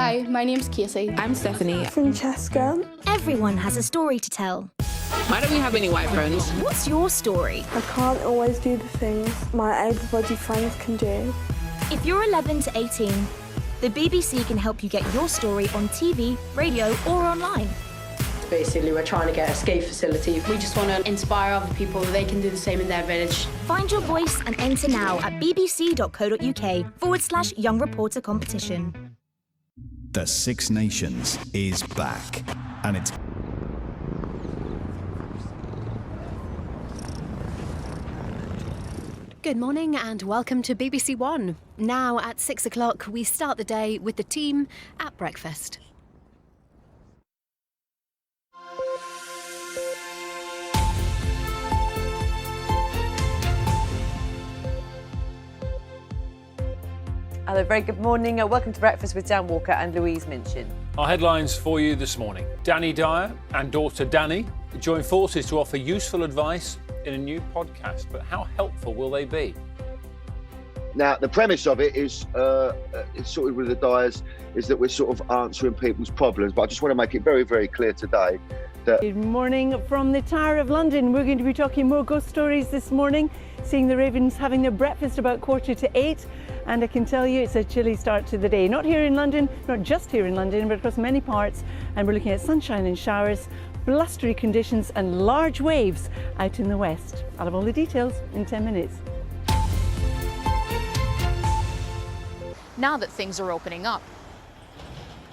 Hi, my name's Casey. I'm Stephanie. Francesca. Everyone has a story to tell. Why don't we have any white friends? What's your story? I can't always do the things my able-bodied friends can do. If you're 11 to 18, the BBC can help you get your story on TV, radio or online. Basically, we're trying to get a skate facility. We just want to inspire other people that they can do the same in their village. Find your voice and enter now at bbc.co.uk/Young Reporter Competition. The Six Nations is back, and it's... Good morning and welcome to BBC One. Now at 6 o'clock, we start the day with the team at breakfast. Hello, very good morning. Welcome to Breakfast with Dan Walker and Louise Minchin. Our headlines for you this morning. Dani Dyer and daughter Dani join forces to offer useful advice in a new podcast. But how helpful will they be? Now, the premise of it is, it's sort of with the Dyers, is that we're sort of answering people's problems. But I just want to make it very, very clear today that... Good morning from the Tower of London. We're going to be talking more ghost stories this morning, seeing the Ravens having their breakfast about 7:45. And I can tell you it's a chilly start to the day. Not here in London, not just here in London, but across many parts. And we're looking at sunshine and showers, blustery conditions and large waves out in the west. I'll have all the details in 10 minutes. Now that things are opening up.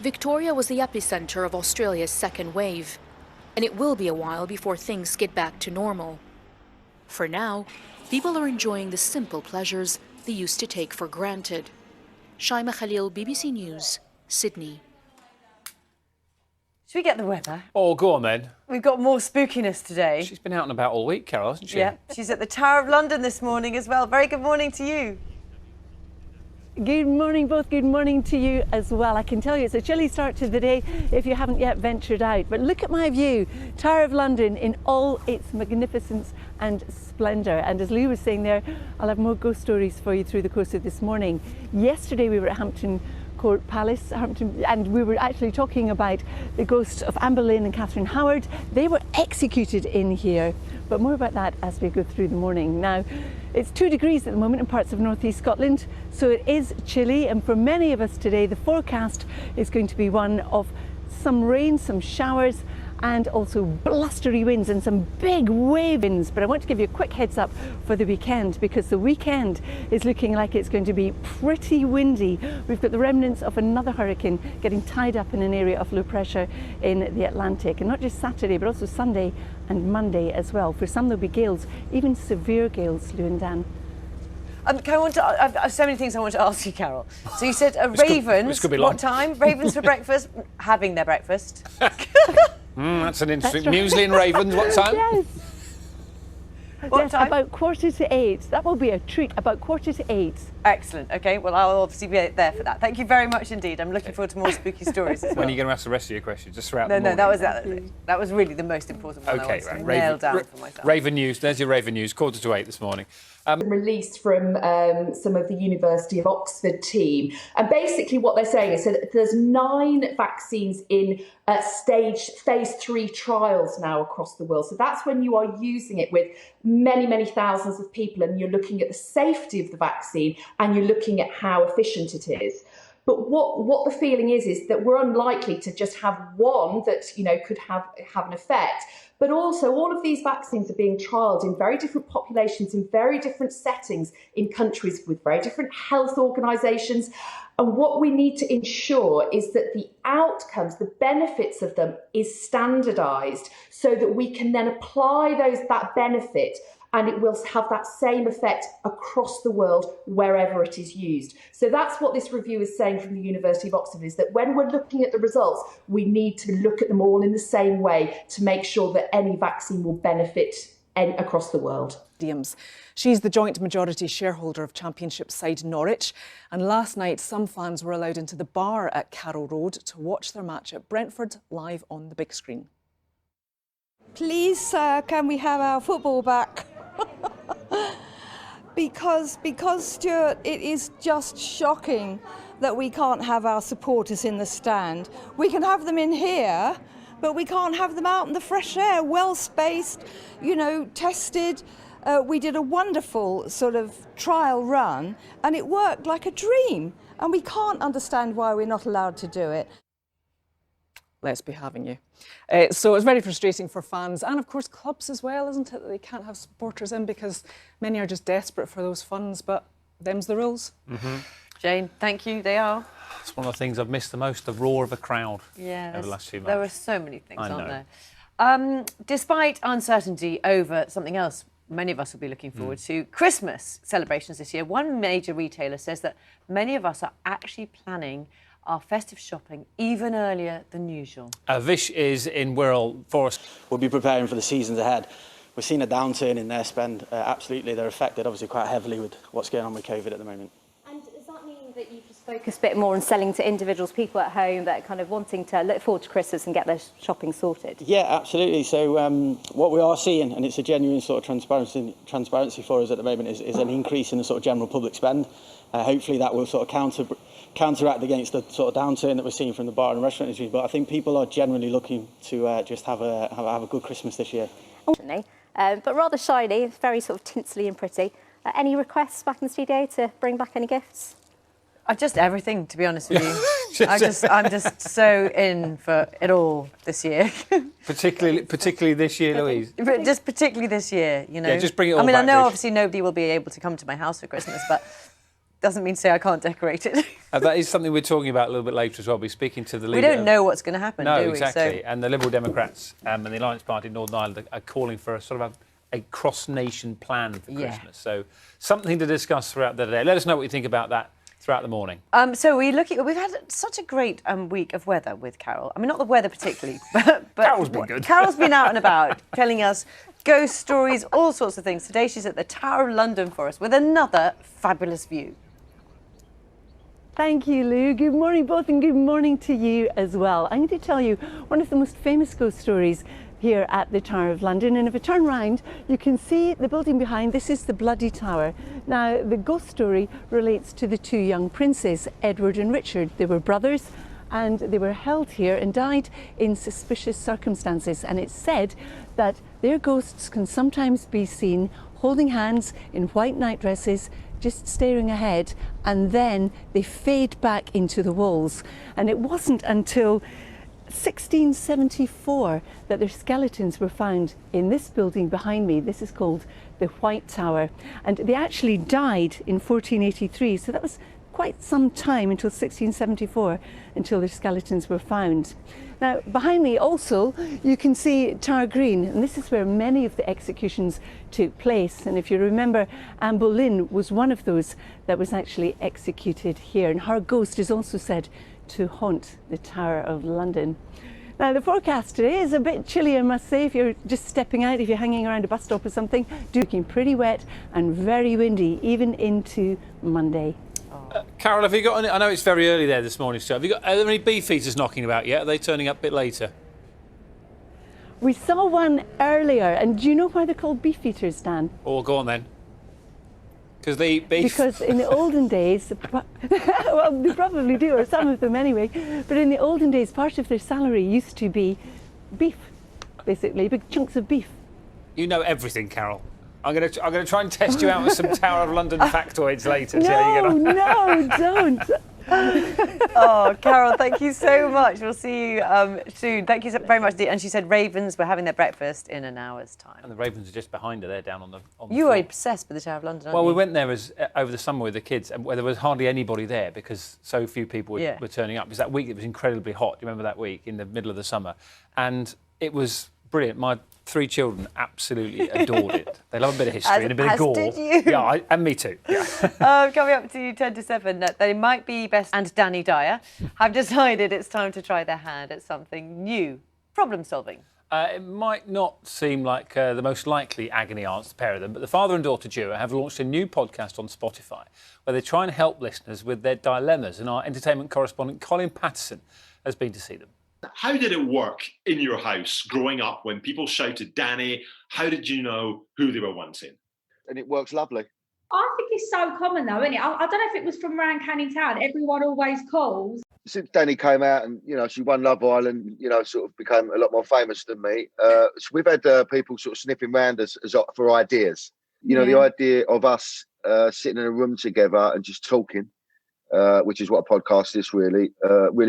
Victoria was the epicentre of Australia's second wave, and it will be a while before things get back to normal. For now, people are enjoying the simple pleasures they used to take for granted. Shaima Khalil, BBC News, Sydney. Should we get the weather? Oh, go on then. We've got more spookiness today. She's been out and about all week, Carol, hasn't she? Yeah, she's at the Tower of London this morning as well. Very good morning to you. Good morning, both. Good morning to you as well. I can tell you it's a chilly start to the day if you haven't yet ventured out. But look at my view, Tower of London in all its magnificence and splendour. And as Lou was saying there, I'll have more ghost stories for you through the course of this morning. Yesterday we were at Hampton Court Palace, and we were actually talking about the ghosts of Anne Boleyn and Catherine Howard. They were executed in here, but more about that as we go through the morning. Now, it's 2 degrees at the moment in parts of northeast Scotland, so it is chilly, and for many of us today, the forecast is going to be one of some rain, some showers, and also blustery winds and some big wave winds. But I want to give you a quick heads up for the weekend, because the weekend is looking like it's going to be pretty windy. We've got the remnants of another hurricane getting tied up in an area of low pressure in the Atlantic, and not just Saturday but also Sunday and Monday as well. For some there'll be gales, even severe gales, Lou and Dan. I've so many things I want to ask you, Carol. So you said ravens, what time? Ravens for breakfast, having their breakfast. That's an interesting... Muesli and ravens, what time? Yes. What time? About 7:45. That will be a treat, about 7:45. Excellent. OK, well, I'll obviously be there for that. Thank you very much indeed. I'm looking forward to more spooky stories as well. When are you going to ask the rest of your questions? Just throughout the morning? No, that was really the most important one. OK, I right. nail down for myself. Raven News. There's your Raven News, 7:45 this morning. Released from some of the University of Oxford team. And basically what they're saying is that there's 9 vaccines in phase 3 trials now across the world. So that's when you are using it with many, many thousands of people, and you're looking at the safety of the vaccine and you're looking at how efficient it is. But what the feeling is that we're unlikely to just have one that, you know, could have an effect. But also all of these vaccines are being trialled in very different populations, in very different settings, in countries with very different health organisations. And what we need to ensure is that the outcomes, the benefits of them, is standardised so that we can then apply that benefit, and it will have that same effect across the world wherever it is used. So that's what this review is saying from the University of Oxford, is that when we're looking at the results, we need to look at them all in the same way to make sure that any vaccine will benefit across the world. She's the joint majority shareholder of Championship side Norwich, and last night some fans were allowed into the bar at Carroll Road to watch their match at Brentford live on the big screen. Please, can we have our football back? Because Stuart, it is just shocking that we can't have our supporters in the stand. We can have them in here, but we can't have them out in the fresh air, well spaced, you know, tested. We did a wonderful sort of trial run and it worked like a dream. And we can't understand why we're not allowed to do it. Let's be having you. So it's very frustrating for fans and, of course, clubs as well, isn't it? That they can't have supporters in because many are just desperate for those funds, but them's the rules. Jane, thank you. They are. It's one of the things I've missed the most, the roar of a crowd over the last few months. There are so many things, aren't there? Despite uncertainty over something else many of us will be looking forward to, Christmas celebrations this year, one major retailer says that many of us are actually planning our festive shopping even earlier than usual. Vish is in Wirral Forest. We'll be preparing for the seasons ahead. We're seeing a downturn in their spend. Absolutely, they're affected obviously quite heavily with what's going on with COVID at the moment. And does that mean that you've just focused a bit more on selling to individuals, people at home that are kind of wanting to look forward to Christmas and get their shopping sorted? Yeah, absolutely. So what we are seeing, and it's a genuine sort of transparency for us at the moment, is an increase in the sort of general public spend. Hopefully that will sort of counteract against the sort of downturn that we're seeing from the bar and restaurant industry. But I think people are generally looking to just have a good Christmas this year. But rather shiny, very sort of tinsely and pretty. Any requests back in the studio to bring back any gifts? Just everything, to be honest with you. I'm just so in for it all this year. particularly this year, Louise. But just particularly this year, you know. Yeah, just bring it all back. I know Vish. obviously nobody will be able to come to my house for Christmas, but doesn't mean to say I can't decorate it. That is something we're talking about a little bit later as well. We'll be speaking to the leader. We don't know what's going to happen, do we? No, exactly. So... And the Liberal Democrats and the Alliance Party in Northern Ireland are calling for a sort of a cross-nation plan for Christmas. So something to discuss throughout the day. Let us know what you think about that throughout the morning. So we've had such a great week of weather with Carol. I mean, not the weather particularly, but Carol's been good. Carol's been out and about telling us ghost stories, all sorts of things. Today she's at the Tower of London for us with another fabulous view. Thank you, Lou. Good morning, both, and good morning to you as well. I'm going to tell you one of the most famous ghost stories here at the Tower of London. And if I turn round, you can see the building behind. This is the Bloody Tower. Now, the ghost story relates to the two young princes, Edward and Richard. They were brothers and they were held here and died in suspicious circumstances. And it's said that their ghosts can sometimes be seen holding hands in white nightdresses, just staring ahead, and then they fade back into the walls. And it wasn't until 1674 that their skeletons were found in this building behind me. This is called the White Tower, and they actually died in 1483, so that was quite some time until 1674 until their skeletons were found. Now behind me also you can see Tower Green, and this is where many of the executions took place, and if you remember, Anne Boleyn was one of those that was actually executed here, and her ghost is also said to haunt the Tower of London. Now the forecast today is a bit chilly, I must say. If you're just stepping out, if you're hanging around a bus stop or something, looking pretty wet and very windy even into Monday. Carol, have you got any, I know it's very early there this morning, so are there any beefeaters knocking about yet? Are they turning up a bit later? We saw one earlier, and do you know why they're called beefeaters, Dan? Oh, go on then. Because they eat beef? Because in the olden days, well, they probably do, or some of them anyway, but in the olden days, part of their salary used to be beef, basically, big chunks of beef. You know everything, Carol. I'm going to try and test you out with some Tower of London factoids later. No, don't. Oh, Carol, thank you so much. We'll see you soon. Thank you very much. And she said ravens were having their breakfast in an hour's time. And the ravens are just behind her. They're down on the You floor. are obsessed with the Tower of London, aren't Well, you? we went there over the summer with the kids, and there was hardly anybody there because so few people were turning up. It was that week it was incredibly hot. Do you remember that week in the middle of the summer? And it was brilliant. My 3 children absolutely adored it. They love a bit of history and a bit of gore. Did you? Yeah, and me too. Yeah. Coming up to 10 to 7, they might be best and Dani Dyer have decided it's time to try their hand at something new. Problem solving. It might not seem like the most likely agony aunt's, the pair of them, but the father and daughter duo have launched a new podcast on Spotify where they try and help listeners with their dilemmas, and our entertainment correspondent Colin Patterson has been to see them. How did it work in your house growing up when people shouted Dani? How did you know who they were wanting? And it works lovely. I think it's so common though, isn't it? I don't know if it was from around Canning Town. Everyone always calls. Since Dani came out and, she won Love Island, sort of became a lot more famous than me. So we've had people sort of sniffing around us for ideas. The idea of us sitting in a room together and just talking, which is what a podcast is really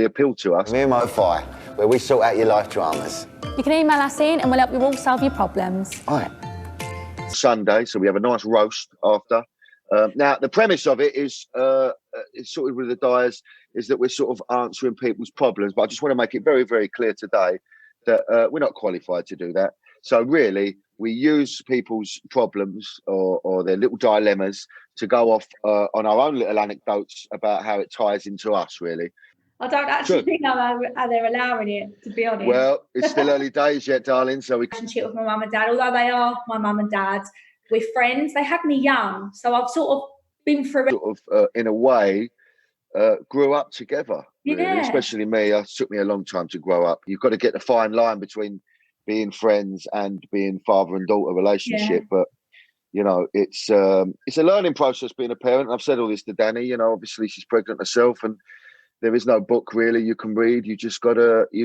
appealed to us. Me and Mo-Fi, where we sort out your life dramas. You can email us in and we'll help you all solve your problems. All right. Sunday, so we have a nice roast after. Now, the premise of it is, it's sort of with the Dyers, is that we're sort of answering people's problems. But I just want to make it very, very clear today that we're not qualified to do that. So really, we use people's problems or their little dilemmas to go off on our own little anecdotes about how it ties into us, really. I don't actually think how they're allowing it, to be honest. Well, it's still early days yet, darling. So we relationship with my mum and dad, although they are my mum and dad, we're friends. They had me young, so I've sort of been through it. Sort of, in a way, grew up together. Really. Yeah. Especially me. It took me a long time to grow up. You've got to get the fine line between being friends and being father and daughter relationship. Yeah. But it's a learning process being a parent. I've said all this to Dani. Obviously she's pregnant herself, and there is no book really you can read. You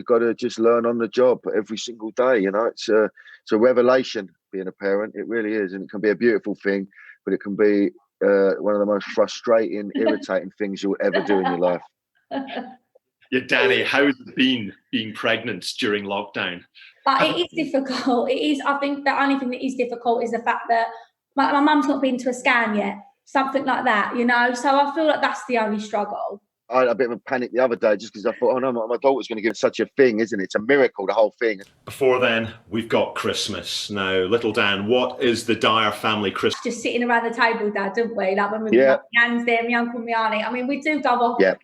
gotta just learn on the job every single day. It's a revelation being a parent. It really is, and it can be a beautiful thing, but it can be one of the most frustrating, irritating things you'll ever do in your life. Yeah, Dani, how's it been being pregnant during lockdown? It is difficult. It is. I think the only thing that is difficult is the fact that my mum's not been to a scan yet, something like that. So I feel like that's the only struggle. I had a bit of a panic the other day just because I thought, oh no, my daughter's going to give such a thing, isn't it? It's a miracle, the whole thing. Before then, we've got Christmas. Now, little Dan, what is the Dyer family Christmas? Just sitting around the table, Dad, don't we? Like when we were my nan's there, my uncle, my auntie. I mean, we do go off. Yeah.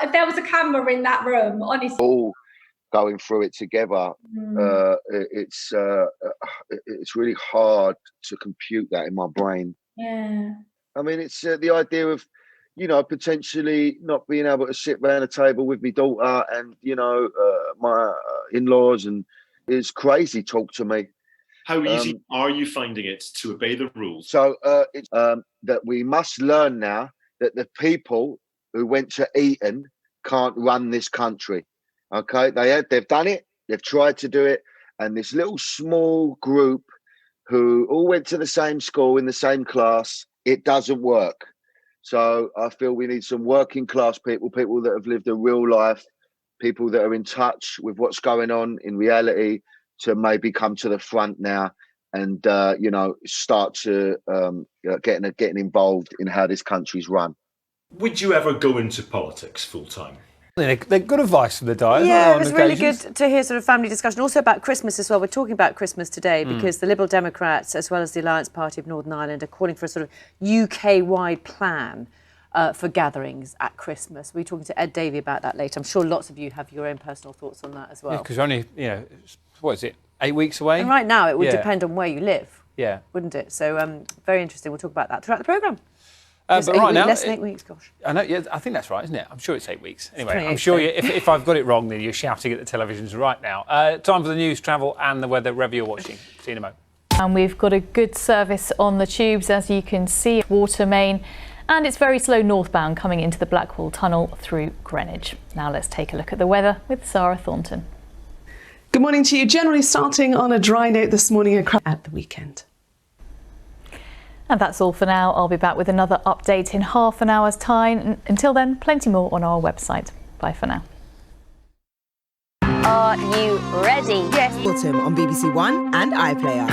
If there was a camera in that room, honestly. All going through it together, it's really hard to compute that in my brain. Yeah. I mean, it's the idea of, potentially not being able to sit around a table with my daughter and, my in-laws, and it's crazy talk to me. How easy are you finding it to obey the rules? So it's that we must learn now that the people who went to Eton can't run this country. Okay, they've done it. They've tried to do it, and this little small group who all went to the same school in the same class, it doesn't work. So I feel we need some working class people that have lived a real life, people that are in touch with what's going on in reality, to maybe come to the front now and start to getting involved in how this country's run. Would you ever go into politics full time? They're good advice from the Dyers. Yeah, it was really good to hear sort of family discussion. Also about Christmas as well. We're talking about Christmas today because the Liberal Democrats, as well as the Alliance Party of Northern Ireland, are calling for a sort of UK-wide plan for gatherings at Christmas. We're talking to Ed Davey about that later. I'm sure lots of you have your own personal thoughts on that as well. Yeah, because only, what is it, 8 weeks away? And right now it would depend on where you live, wouldn't it? So very interesting. We'll talk about that throughout the programme. But right now, less than 8 weeks, gosh. I know. Yeah, I think that's right, isn't it? I'm sure it's 8 weeks. Anyway, I'm sure if I've got it wrong, then you're shouting at the televisions right now. Time for the news, travel, and the weather. Wherever you're watching. See you in a moment. And we've got a good service on the tubes, as you can see, water main, and it's very slow northbound coming into the Blackwall Tunnel through Greenwich. Now let's take a look at the weather with Sarah Thornton. Good morning to you. Generally starting on a dry note this morning at the weekend. And that's all for now. I'll be back with another update in half an hour's time. Until then, plenty more on our website. Bye for now. Are you ready? Yes. Autumn on BBC One and iPlayer.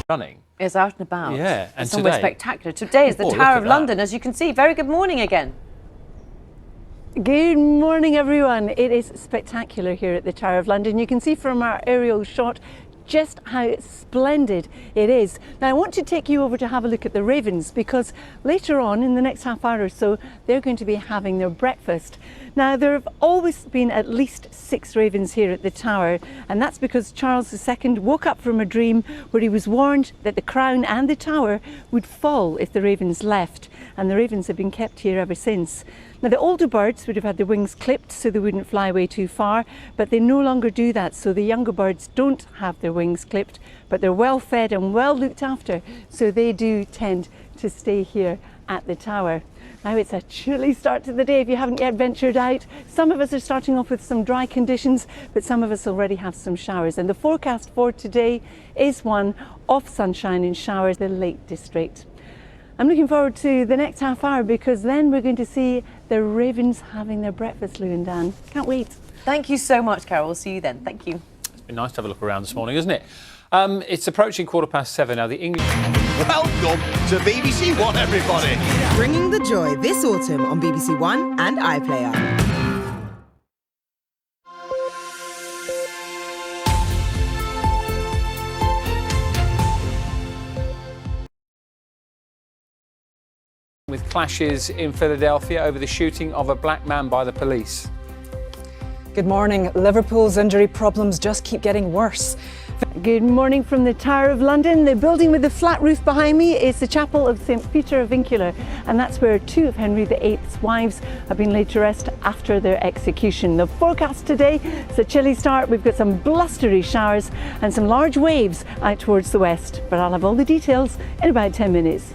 Running. It's out and about. Yeah, and somewhere today. spectacular. Today is the Tower of London, as you can see. Very good morning again. Good morning, everyone. It is spectacular here at the Tower of London. You can see from our aerial shot just how splendid it is. Now I want to take you over to have a look at the ravens, because later on in the next half hour or so they're going to be having their breakfast. Now there have always been at least 6 ravens here at the Tower, and that's because Charles II woke up from a dream where he was warned that the crown and the Tower would fall if the ravens left, and the ravens have been kept here ever since. Now, the older birds would have had their wings clipped so they wouldn't fly away too far, but they no longer do that. So the younger birds don't have their wings clipped, but they're well fed and well looked after. So they do tend to stay here at the tower. Now, it's a chilly start to the day if you haven't yet ventured out. Some of us are starting off with some dry conditions, but some of us already have some showers. And the forecast for today is one of sunshine and showers in the Lake District. I'm looking forward to the next half hour because then we're going to see the ravens having their breakfast, Lou and Dan. Can't wait. Thank you so much, Carol. We'll see you then. Thank you. It's been nice to have a look around this morning, isn't it? It's approaching 7:15 now. The English. Welcome to BBC One, everybody. Bringing the joy this autumn on BBC One and iPlayer. With clashes in Philadelphia over the shooting of a black man by the police. Good morning. Liverpool's injury problems just keep getting worse. Good morning from the Tower of London. The building with the flat roof behind me is the Chapel of St Peter Avuncular, and that's where two of Henry VIII's wives have been laid to rest after their execution. The forecast today is a chilly start. We've got some blustery showers and some large waves out towards the west, but I'll have all the details in about 10 minutes.